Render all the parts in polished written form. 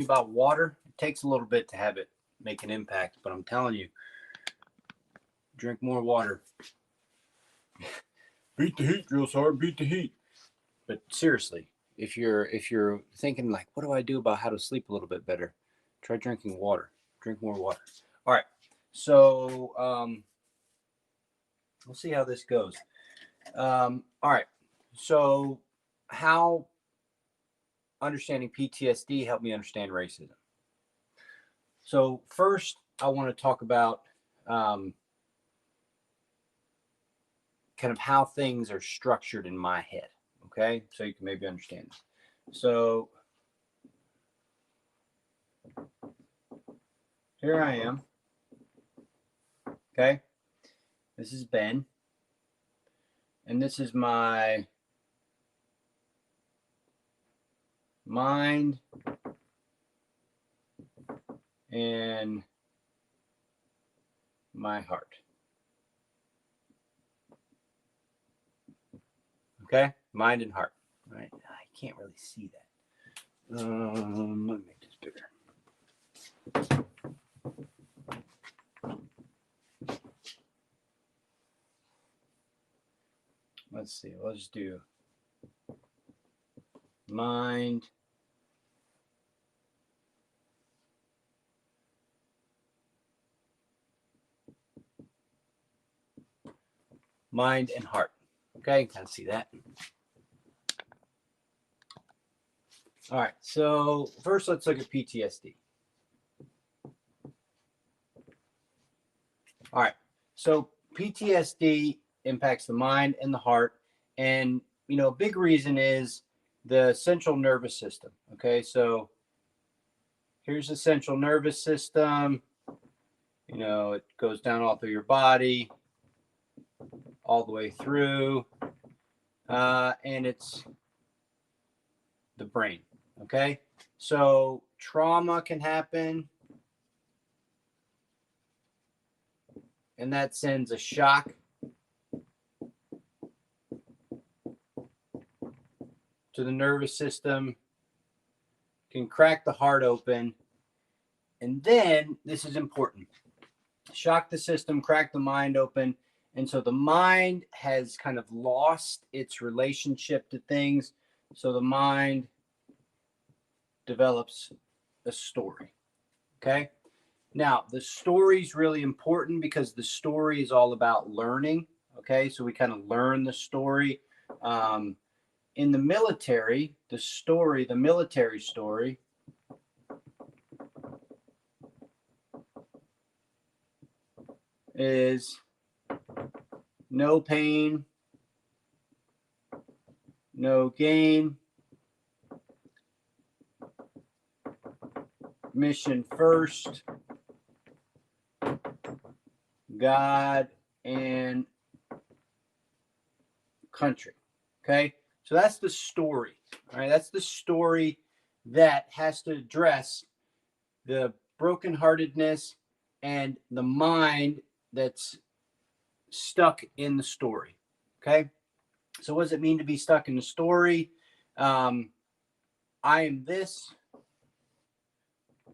about water. It takes a little bit to have it make an impact, but I'm telling you, drink more water. Beat the heat, drill sergeant, beat the heat. But seriously, if you're thinking like, what do I do about how to sleep a little bit better? Try drinking water. Drink more water. All right. So we'll see how this goes. All right. So how understanding PTSD helped me understand racism. So first, I want to talk about kind of how things are structured in my head. Okay, so you can maybe understand this. So here I am. Okay, this is Ben, and this is my mind and my heart. Okay, mind and heart. All right, I can't really see that. Let me make this bigger. Let's see. Let's just do mind, mind and heart. Okay, you can kind of see that. All right, so first let's look at PTSD. All right, so PTSD impacts the mind and the heart, and a big reason is the central nervous system. Okay, so here's the central nervous system. It goes down all through your body, all the way through, and it's the brain. Okay, so trauma can happen, and that sends a shock to the nervous system, can crack the heart open, and then this is important: shock the system, crack the mind open. And so the mind has kind of lost its relationship to things. So the mind develops a story. Okay. Now, the story is really important because the story is all about learning. Okay. So we kind of learn the story. In the military, the military story is no pain, no gain, mission first, God and country. Okay, so that's the story. All right, that's the story that has to address the brokenheartedness and the mind that's stuck in the story. Okay, so what does it mean to be stuck in the story? I am this.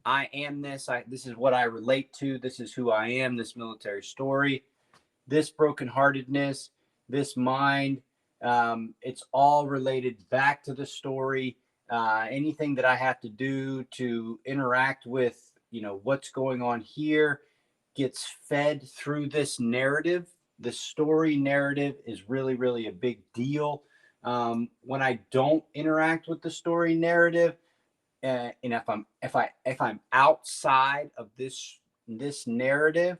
I am this. This is what I relate to. This is who I am. This military story, this brokenheartedness, this mind. It's all related back to the story. Anything that I have to do to interact with, what's going on here gets fed through this narrative. The story narrative is really, really a big deal. When I don't interact with the story narrative, and if I'm outside of this narrative,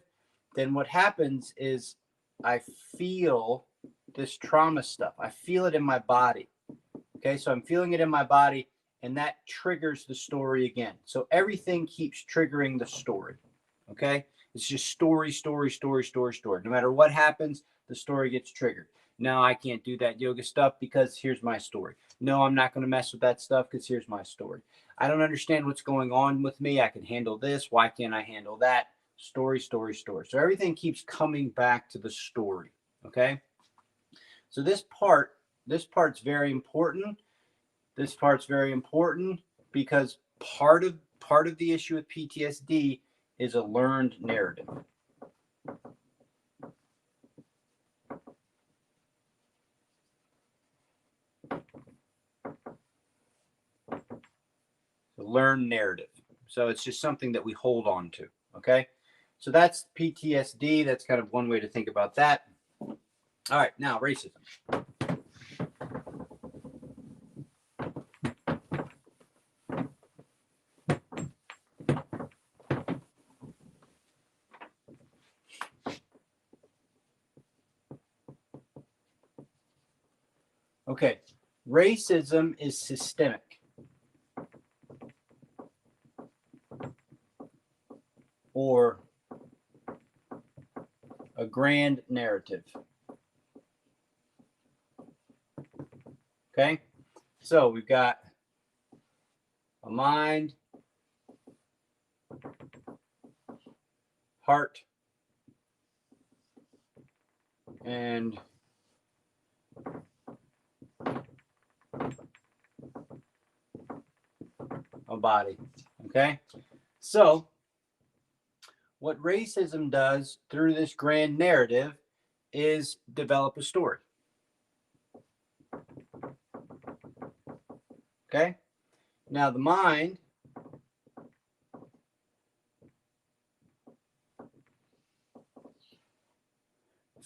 then what happens is I feel this trauma stuff. I feel it in my body. Okay, so I'm feeling it in my body, and that triggers the story again. So everything keeps triggering the story. Okay, it's just story. No matter what happens, the story gets triggered. No, I can't do that yoga stuff because here's my story. No, I'm not going to mess with that stuff because here's my story. I don't understand what's going on with me. I can handle this. Why can't I handle that? Story. So everything keeps coming back to the story. Okay. So this part's very important. This part's very important because part part of the issue with PTSD is a learned narrative. The learned narrative. So it's just something that we hold on to. Okay. So that's PTSD. That's kind of one way to think about that. All right. Now, racism. Okay. Racism is systemic. Or a grand narrative. Okay, so we've got a mind, heart, and a body. Okay, so what racism does through this grand narrative is develop a story. Okay, now the mind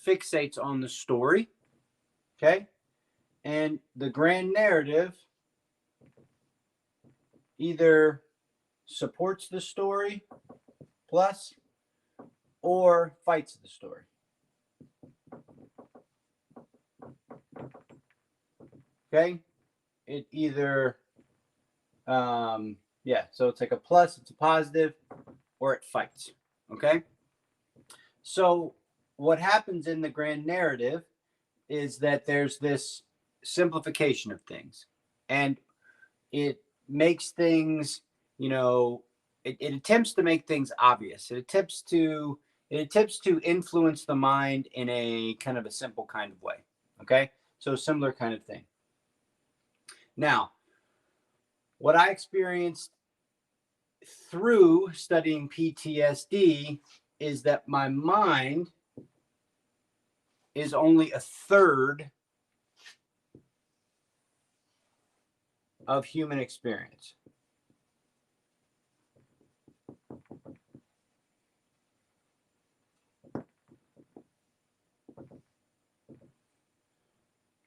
fixates on the story. Okay, and the grand narrative either supports the story plus or fights the story. Okay, it either so it's like a plus, it's a positive, or it fights. Okay, so what happens in the grand narrative is that there's this simplification of things, and it makes things, it attempts to make things obvious. It attempts to influence the mind in a kind of a simple kind of way. Okay, so similar kind of thing. Now, what I experienced through studying PTSD is that my mind is only a third of human experience.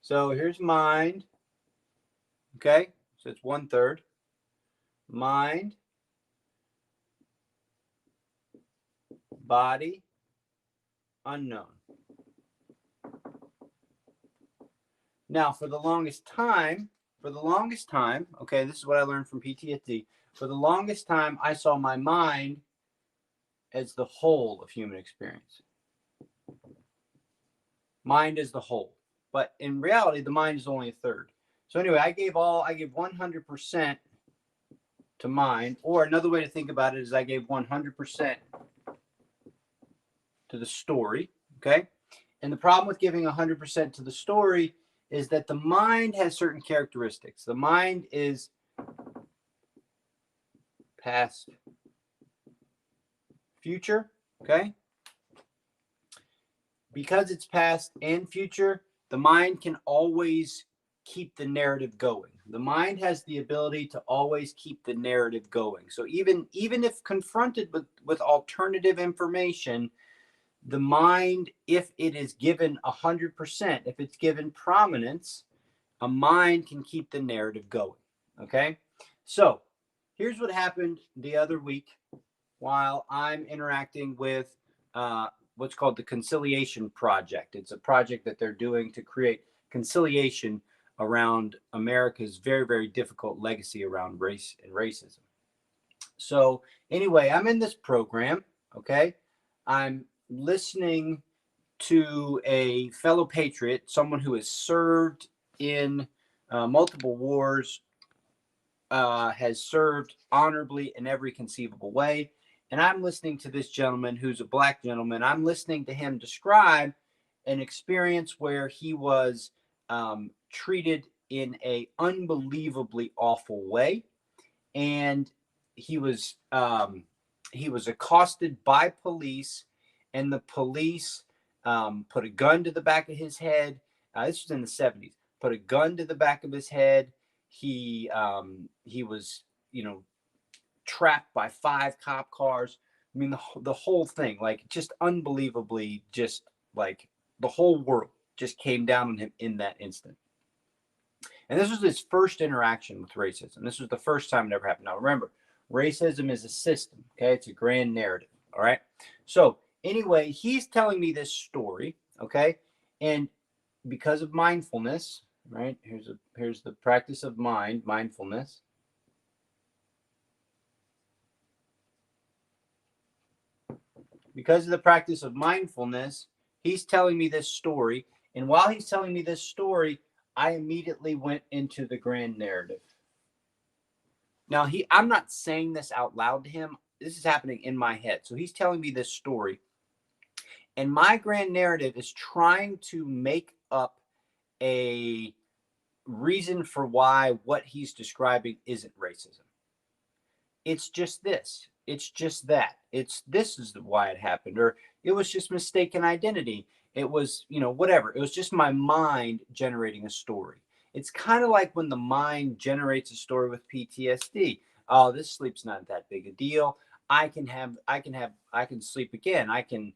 So here's mind. Okay, so it's 1/3. Mind, body, unknown. Now, for the longest time, okay, this is what I learned from PTSD. For the longest time, I saw my mind as the whole of human experience. Mind is the whole. But in reality, the mind is only a third. So anyway, I gave 100% to mind, or another way to think about it is I gave 100% to the story, okay? And the problem with giving 100% to the story is that the mind has certain characteristics. The mind is past, future, okay? Because it's past and future, the mind can always keep the narrative going. The mind has the ability to always keep the narrative going. So even if confronted with alternative information, the mind, if it is given 100%, if it's given prominence, a mind can keep the narrative going. Okay, so here's what happened the other week while I'm interacting with what's called the Conciliation Project. It's a project that they're doing to create conciliation around America's very, very difficult legacy around race and racism. So anyway, I'm in this program, okay? I'm listening to a fellow patriot, someone who has served in multiple wars, has served honorably in every conceivable way. And I'm listening to this gentleman who's a Black gentleman. I'm listening to him describe an experience where he was treated in a unbelievably awful way. And he was accosted by police, and the police put a gun to the back of his head. This was in the 70s. Put a gun to the back of his head. He was, trapped by 5 cop cars. I mean, the whole thing, like, just unbelievably, just like the whole world just came down on him in that instant. And this was his first interaction with racism. This was the first time it ever happened. Now, remember, racism is a system, okay? It's a grand narrative, all right? So, anyway, he's telling me this story, okay? And because of mindfulness, right? Here's the practice of mindfulness. Because of the practice of mindfulness, he's telling me this story. And while he's telling me this story, I immediately went into the grand narrative. Now, I'm not saying this out loud to him. This is happening in my head. So he's telling me this story. And my grand narrative is trying to make up a reason for why what he's describing isn't racism. It's just this. It's just that. This is why it happened. Or it was just mistaken identity. It was, whatever. It was just my mind generating a story. It's kind of like when the mind generates a story with PTSD. Oh, this sleep's not that big a deal. I can sleep again. I can,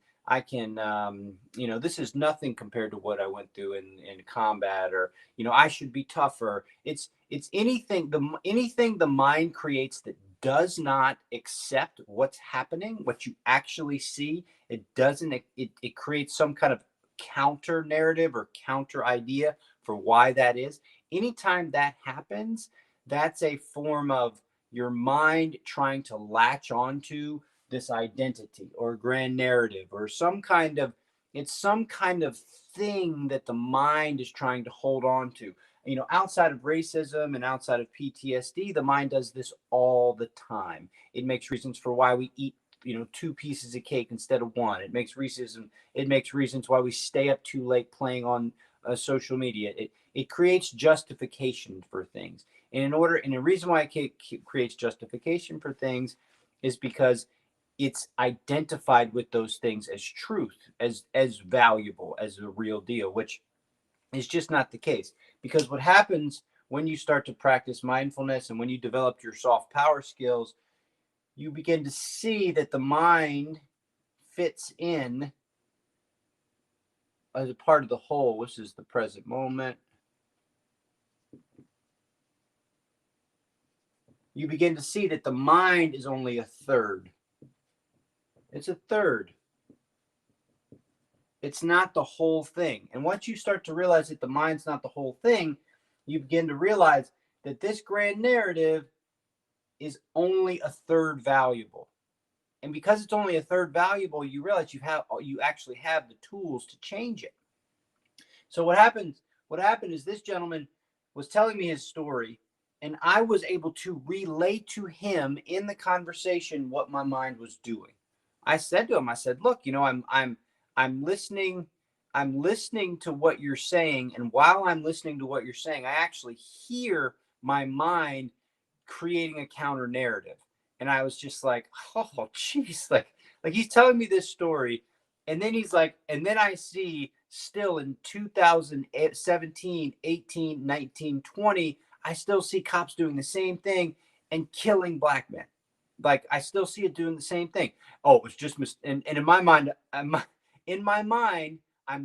this is nothing compared to what I went through in combat, or, I should be tougher. It's anything the mind creates that does not accept what's happening, what you actually see. It doesn't, it creates some kind of counter narrative or counter idea for why that is. Anytime that happens, that's a form of your mind trying to latch onto this identity or grand narrative, or some kind of thing that the mind is trying to hold on to. Outside of racism and outside of PTSD, the mind does this all the time. It makes reasons for why we eat, 2 pieces of cake instead of 1. It makes reasons why we stay up too late playing on social media. It creates justification for things. And the reason why it creates justification for things is because it's identified with those things as truth, as valuable, as a real deal, which is just not the case. Because what happens when you start to practice mindfulness and when you develop your soft power skills, you begin to see that the mind fits in as a part of the whole, which is the present moment. You begin to see that the mind is only a third. It's a third. It's not the whole thing. And once you start to realize that the mind's not the whole thing, you begin to realize that this grand narrative is only a third valuable. And because it's only a third valuable, you realize you actually have the tools to change it. So what happened is this gentleman was telling me his story, and I was able to relate to him in the conversation what my mind was doing. I said to him, look, I'm listening to what you're saying, and while I'm listening to what you're saying, I actually hear my mind creating a counter narrative. And I was just like, oh geez, like he's telling me this story, and then he's like, and then I see still in 2017, 18, 19, 20, I still see cops doing the same thing and killing black men. Like, I still see it doing the same thing. Oh, it's just and in my mind, I'm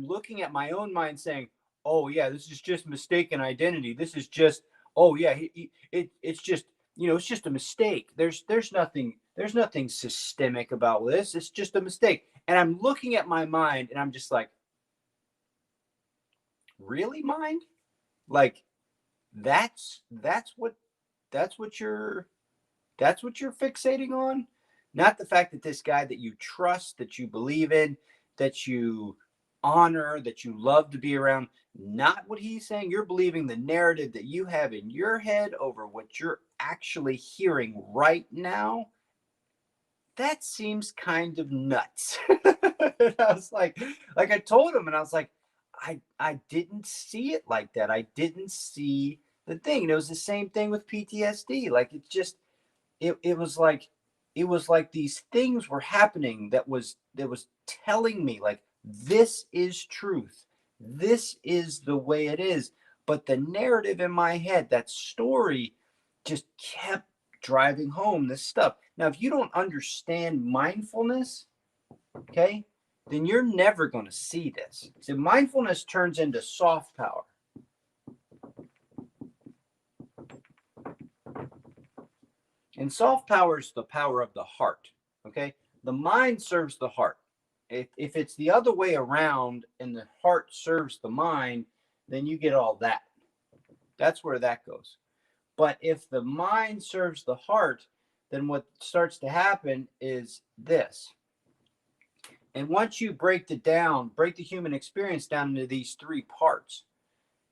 looking at my own mind saying, oh yeah, this is just mistaken identity. This is just, oh yeah, it's just, it's just a mistake. There's nothing systemic about this. It's just a mistake. And I'm looking at my mind and I'm just like, really, mind? Like, that's what you're fixating on? Not the fact that this guy that you trust, that you believe in, that you honor, that you love to be around, not what he's saying. You're believing the narrative that you have in your head over what you're actually hearing right now. That seems kind of nuts. And I was like I told him, and I was like, I didn't see it like that. I didn't see the thing. And it was the same thing with PTSD. Like, it was like these things were happening that was telling me like, this is truth, this is the way it is. But the narrative in my head, that story, just kept driving home this stuff. Now, if you don't understand mindfulness, okay, then you're never going to see this. So mindfulness turns into soft power. And soft power is the power of the heart, okay? The mind serves the heart. If it's the other way around and the heart serves the mind, then you get all that. That's where that goes. But if the mind serves the heart, then what starts to happen is this. And once you break the human experience down into these three parts,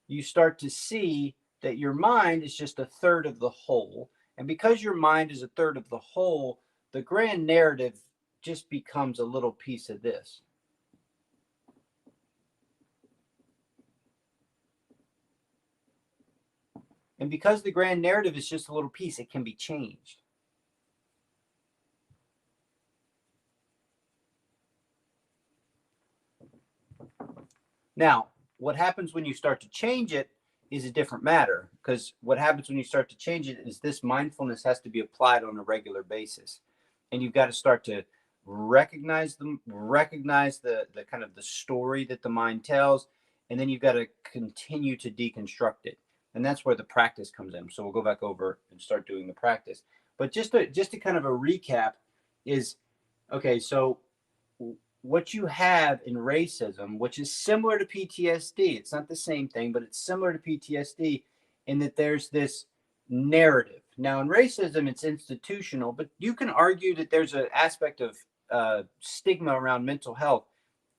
you start to see that your mind is just a third of the whole. And because your mind is a third of the whole, the grand narrative just becomes a little piece of this. And because the grand narrative is just a little piece, it can be changed. Now, what happens when you start to change it is a different matter, because what happens when you start to change it is this mindfulness has to be applied on a regular basis. And you've got to start to recognize the kind of the story that the mind tells, and then you've got to continue to deconstruct it. And that's where the practice comes in. So we'll go back over and start doing the practice. But just to kind of a recap is, okay, so what you have in racism, which is similar to PTSD, it's not the same thing, but it's similar to PTSD in that there's this narrative. Now, in racism, it's institutional, but you can argue that there's an aspect of stigma around mental health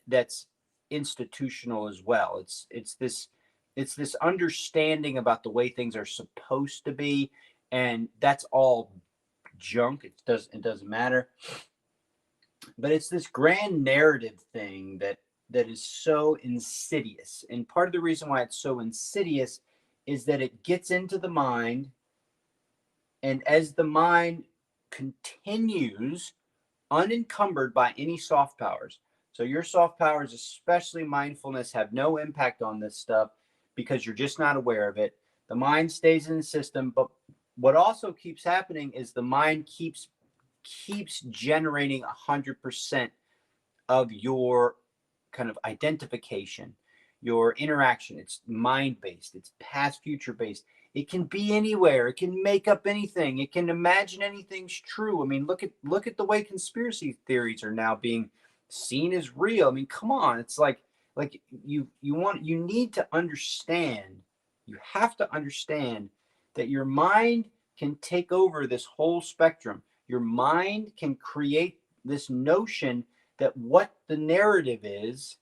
that's institutional as well. It's this understanding about the way things are supposed to be, and that's all junk. It doesn't matter. But it's this grand narrative thing that is so insidious. And part of the reason why it's so insidious is that it gets into the mind, and as the mind continues unencumbered by any soft powers, so your soft powers, especially mindfulness, have no impact on this stuff because you're just not aware of it. The mind stays in the system, but what also keeps happening is the mind keeps generating 100% of your kind of identification, your interaction. It's mind-based, it's past, future-based. It can be anywhere. It can make up anything. It can imagine anything's true. I mean, look at the way conspiracy theories are now being seen as real. I mean, come on. It's like you need to understand. You have to understand that your mind can take over this whole spectrum. Your mind can create this notion that what the narrative is,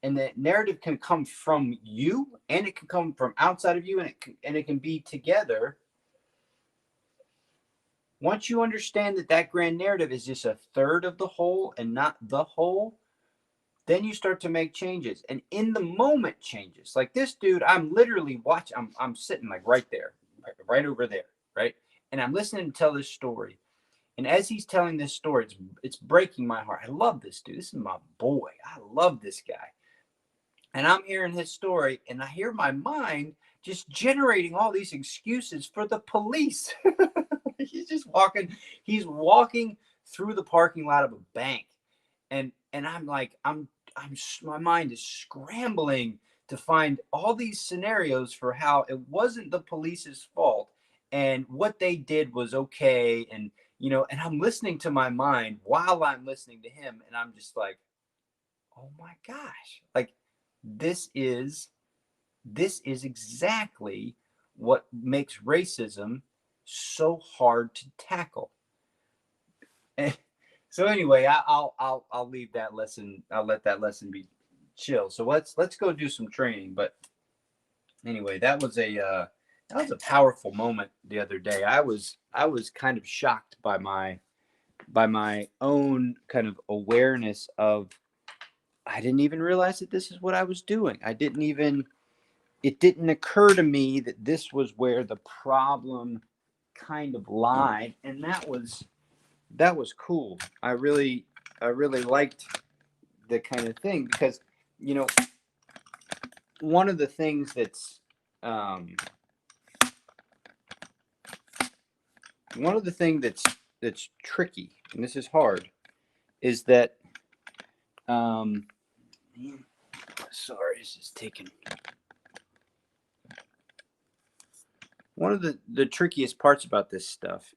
and that narrative can come from you, and it can come from outside of you, and it can be together. Once you understand that grand narrative is just a third of the whole and not the whole, then you start to make changes, and in the moment changes. Like this dude, I'm literally watching. I'm sitting like right there, right over there, right, and I'm listening to tell this story. And as he's telling this story, it's breaking my heart. I love this dude. This is my boy. I love this guy. And I'm hearing his story, and I hear my mind just generating all these excuses for the police. He's walking through the parking lot of a bank. And I'm like, my mind is scrambling to find all these scenarios for how it wasn't the police's fault and what they did was okay. And and I'm listening to my mind while I'm listening to him, and I'm just like, oh my gosh, like this is exactly what makes racism so hard to tackle. So anyway, I'll leave that lesson. I'll let that lesson be chill. So let's go do some training. But anyway, that was a powerful moment the other day. I was kind of shocked by my own kind of awareness of, I didn't even realize that this is what I was doing. It didn't occur to me that this was where the problem kind of line, and that was cool. I really liked the kind of thing, because one of the things that's tricky, and this is hard, is that sorry, this is taking. One of the trickiest parts about this stuff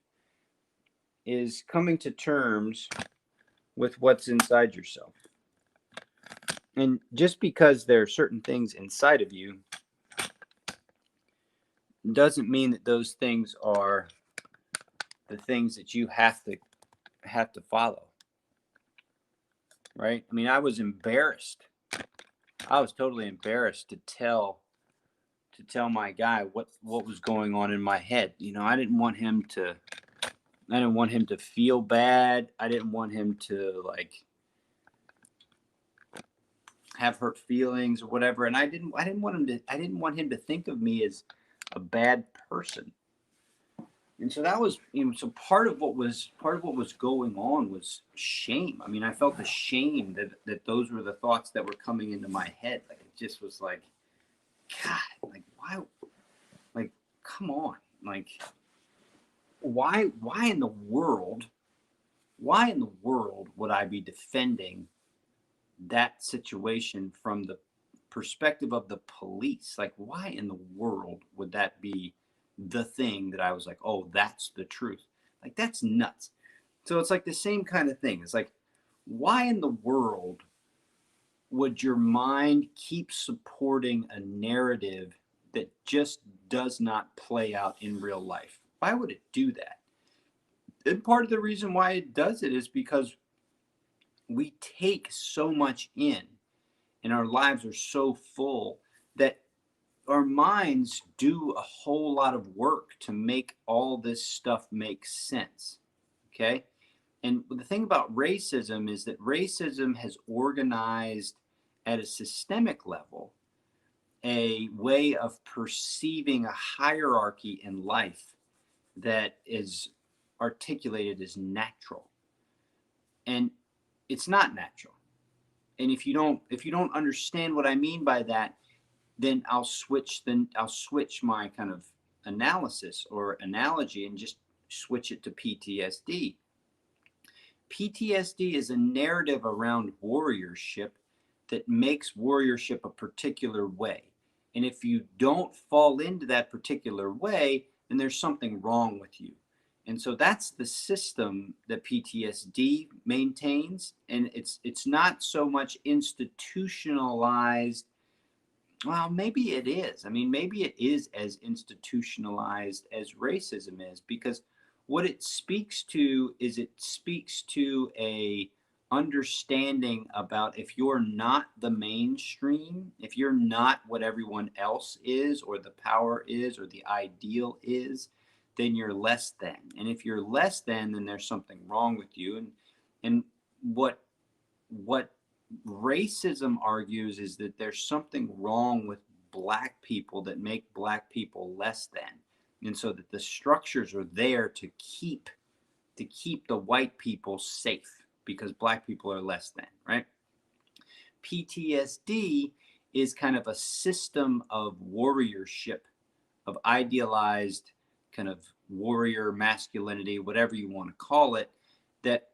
is coming to terms with what's inside yourself. And just because there are certain things inside of you doesn't mean that those things are the things that you have to follow. Right? I mean, I was embarrassed. I was totally embarrassed to tell my guy what was going on in my head. I didn't want him to feel bad. I didn't want him to have hurt feelings or whatever. And I didn't want him to think of me as a bad person. And so that was, so part of what was going on was shame. I mean, I felt ashamed that those were the thoughts that were coming into my head. Like, it just was like, God, like, why, like, come on, like, why in the world would I be defending that situation from the perspective of the police? Like, why in the world would that be the thing that I was like, oh, that's the truth? Like, that's nuts. So it's like the same kind of thing. It's like, why in the world would your mind keep supporting a narrative that just does not play out in real life? Why would it do that? And part of the reason why it does it is because we take so much in, and our lives are so full that our minds do a whole lot of work to make all this stuff make sense. Okay? And the thing about racism is that racism has organized at a systemic level a way of perceiving a hierarchy in life that is articulated as natural. And it's not natural. And if you don't understand what I mean by that, then I'll switch my kind of analysis or analogy and just switch it to PTSD. PTSD is a narrative around warriorship that makes warriorship a particular way. And if you don't fall into that particular way, then there's something wrong with you. And so that's the system that PTSD maintains. And it's not so much institutionalized. Well, maybe it is. I mean, maybe it is as institutionalized as racism is, because what it speaks to is a understanding about, if you're not the mainstream, if you're not what everyone else is, or the power is, or the ideal is, then you're less than. And if you're less than, then there's something wrong with you. And what racism argues is that there's something wrong with Black people that make Black people less than. And so that the structures are there to keep the white people safe, because Black people are less than, right? PTSD is kind of a system of warriorship, of idealized kind of warrior masculinity, whatever you want to call it, that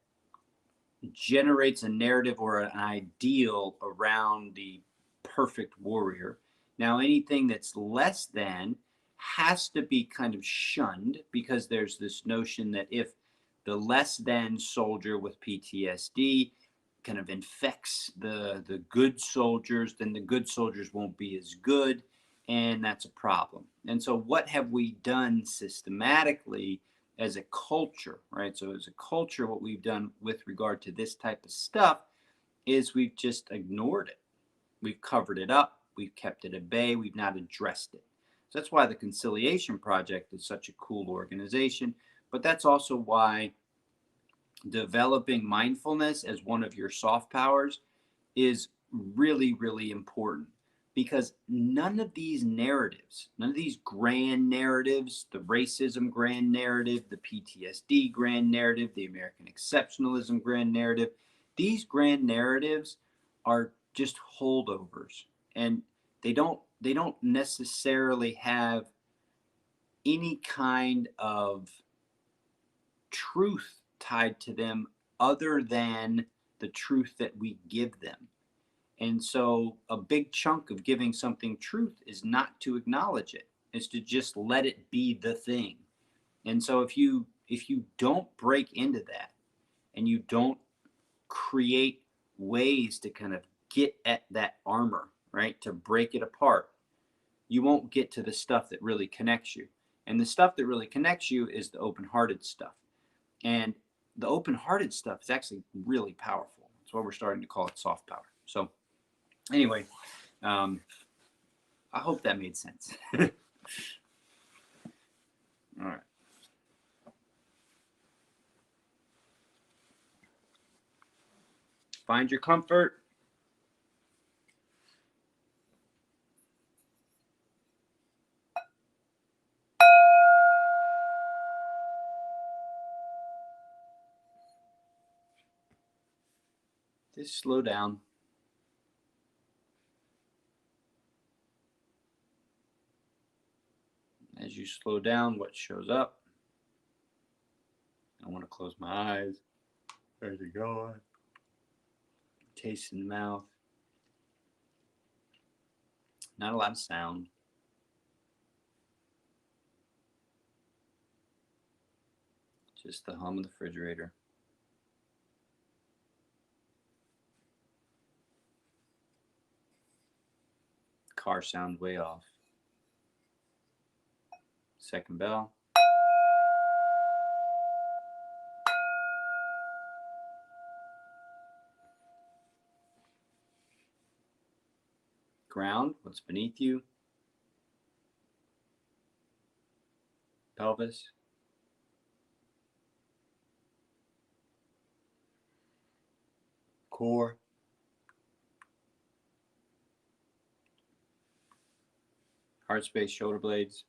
generates a narrative or an ideal around the perfect warrior. Now, anything that's less than has to be kind of shunned, because there's this notion that if the less than soldier with PTSD kind of infects the good soldiers, then the good soldiers won't be as good, and that's a problem. And so what have we done systematically as a culture, right? So as a culture, what we've done with regard to this type of stuff is we've just ignored it. We've covered it up. We've kept it at bay. We've not addressed it. So that's why the Conciliation Project is such a cool organization. But that's also why developing mindfulness as one of your soft powers is really, really important. because none of these narratives, none of these grand narratives, the racism grand narrative, the PTSD grand narrative, the American exceptionalism grand narrative, these grand narratives are just holdovers, and they don't necessarily have any kind of truth tied to them other than the truth that we give them. And so a big chunk of giving something truth is not to acknowledge it, is to just let it be the thing. And so if you don't break into that, and you don't create ways to kind of get at that armor, right, to break it apart, you won't get to the stuff that really connects you. And the stuff that really connects you is the open-hearted stuff. And the open-hearted stuff is actually really powerful. That's why we're starting to call it soft power. So anyway, I hope that made sense. All right. Find your comfort. Just slow down. As you slow down, what shows up? I want to close my eyes. There's it going. Taste in the mouth. Not a lot of sound. Just the hum of the refrigerator. Car sound way off. Second bell. Ground, what's beneath you? Pelvis. Core. Heart space, shoulder blades.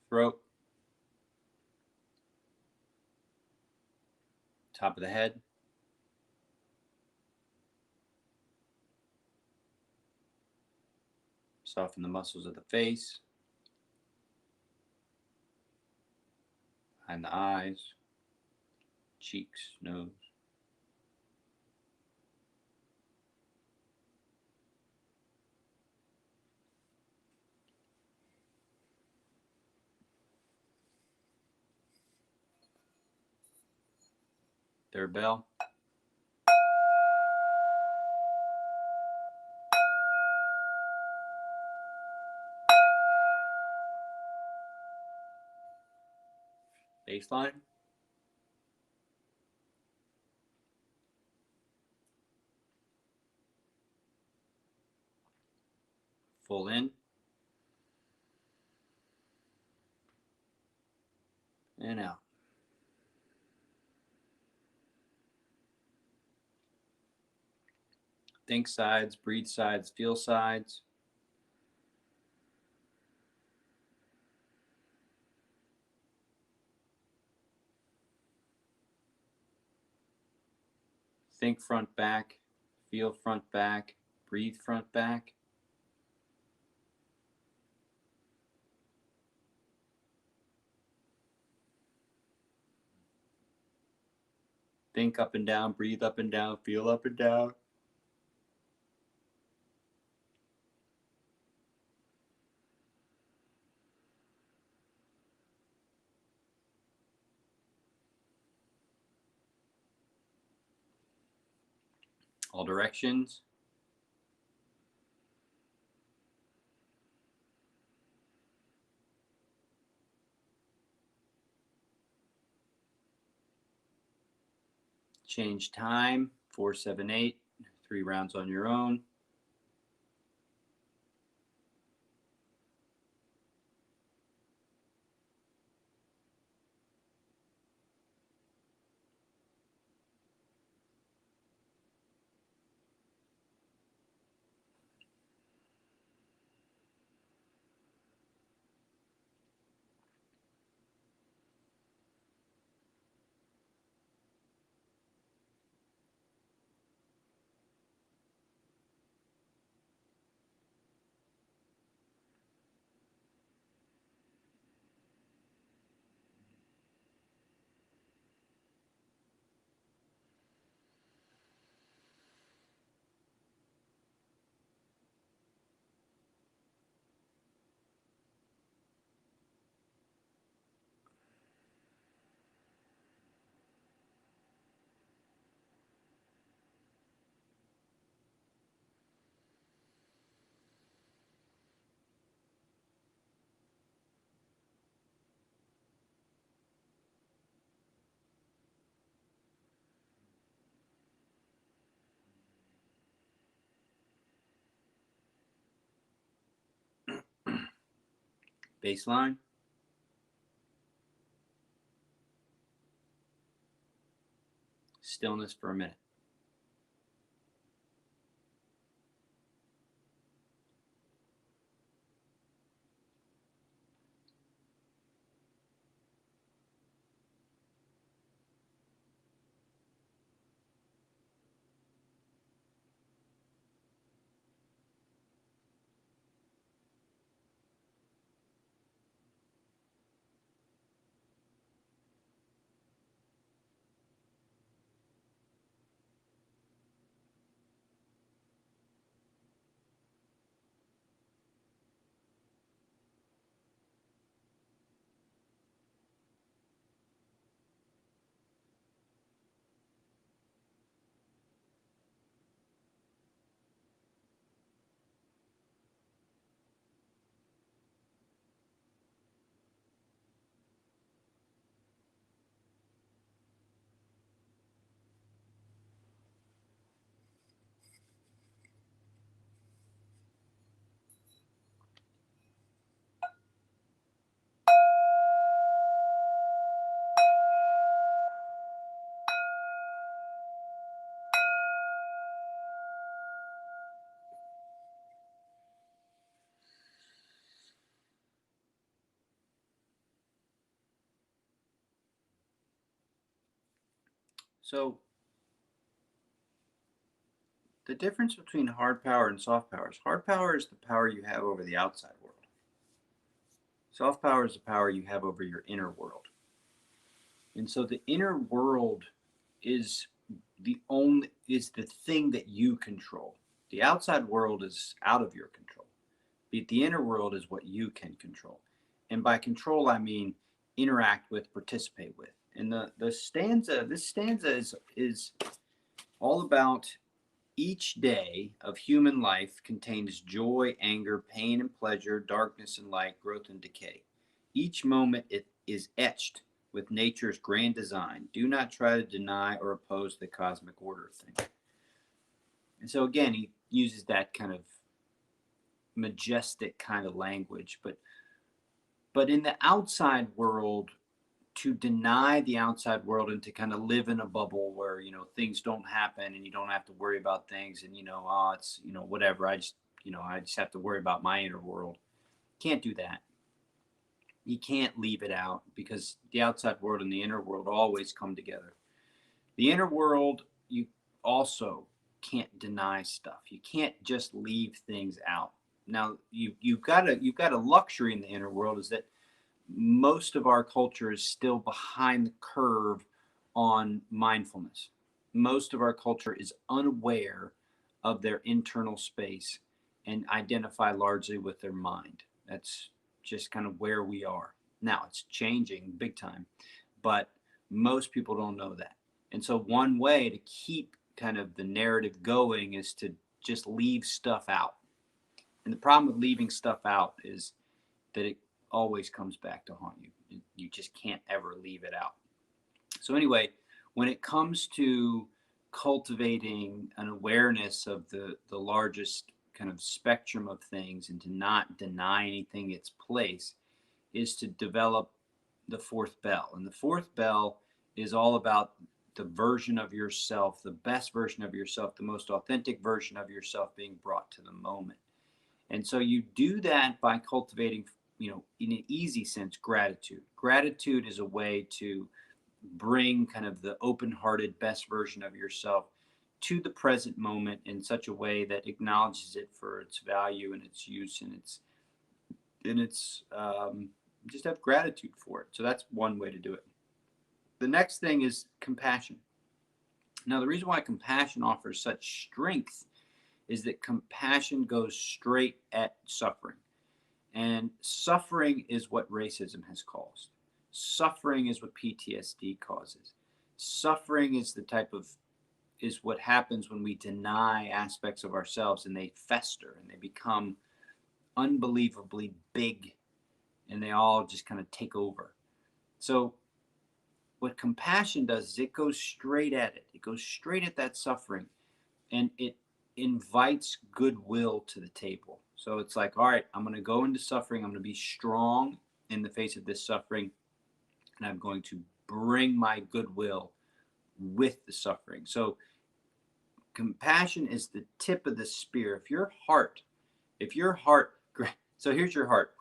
Throat. Top of the head. Soften the muscles of the face. Behind the eyes. Cheeks, nose. Third bell. Baseline. Full in. And out. Think sides, breathe sides, feel sides. Think front back, feel front back, breathe front back. Think up and down, breathe up and down, feel up and down. All directions. Change time, 4, 7, 8, 3 rounds on your own. Baseline. Stillness for a minute. So the difference between hard power and soft power is hard power is the power you have over the outside world. Soft power is the power you have over your inner world. And so the inner world is the thing that you control. The outside world is out of your control. But the inner world is what you can control. And by control, I mean interact with, participate with. And this stanza is all about each day of human life contains joy, anger, pain and pleasure, darkness and light, growth and decay. Each moment it is etched with nature's grand design. Do not try to deny or oppose the cosmic order thing. And so again, he uses that kind of majestic kind of language, but in the outside world, to deny the outside world and to kind of live in a bubble where things don't happen and you don't have to worry about things, and it's whatever, I just have to worry about my inner world. Can't do that. You can't leave it out, because the outside world and the inner world always come together. The inner world, you also can't deny stuff. You can't just leave things out. Now you've got a luxury in the inner world, is that most of our culture is still behind the curve on mindfulness. Most of our culture is unaware of their internal space and identify largely with their mind. That's just kind of where we are. Now it's changing big time, but most people don't know that. And so one way to keep kind of the narrative going is to just leave stuff out. And the problem with leaving stuff out is that it always comes back to haunt you. You just can't ever leave it out. So anyway, when it comes to cultivating an awareness of the largest kind of spectrum of things, and to not deny anything its place, is to develop the fourth bell. And the fourth bell is all about the version of yourself, the best version of yourself, the most authentic version of yourself being brought to the moment. And so you do that by cultivating, in an easy sense, gratitude. Gratitude is a way to bring kind of the open-hearted best version of yourself to the present moment in such a way that acknowledges it for its value and its use and its just have gratitude for it. So that's one way to do it. The next thing is compassion. Now, the reason why compassion offers such strength is that compassion goes straight at suffering. And suffering is what racism has caused. Suffering is what PTSD causes. Suffering is what happens when we deny aspects of ourselves, and they fester and they become unbelievably big, and they all just kind of take over. So what compassion does is it goes straight at it. It goes straight at that suffering, and it invites goodwill to the table. So it's like, all right, I'm going to go into suffering. I'm going to be strong in the face of this suffering. And I'm going to bring my goodwill with the suffering. So compassion is the tip of the spear. If your heart, so here's your heart.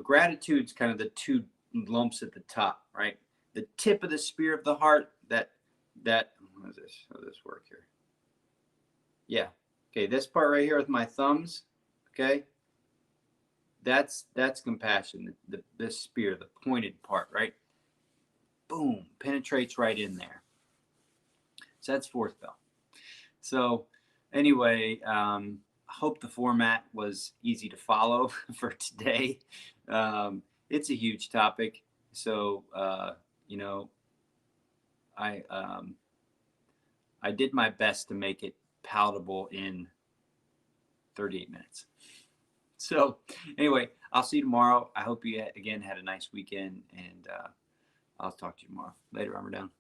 Gratitude's kind of the two lumps at the top, right? The tip of the spear of the heart, that, how does this work here? Yeah. Okay, this part right here with my thumbs, okay? That's compassion, the spear, the pointed part, right? Boom, penetrates right in there. So that's fourth bell. So anyway, I hope the format was easy to follow for today. It's a huge topic. So, I did my best to make it palatable in 38 minutes. So anyway, I'll see you tomorrow. I hope you again had a nice weekend, and I'll talk to you tomorrow. Later, Armor Down.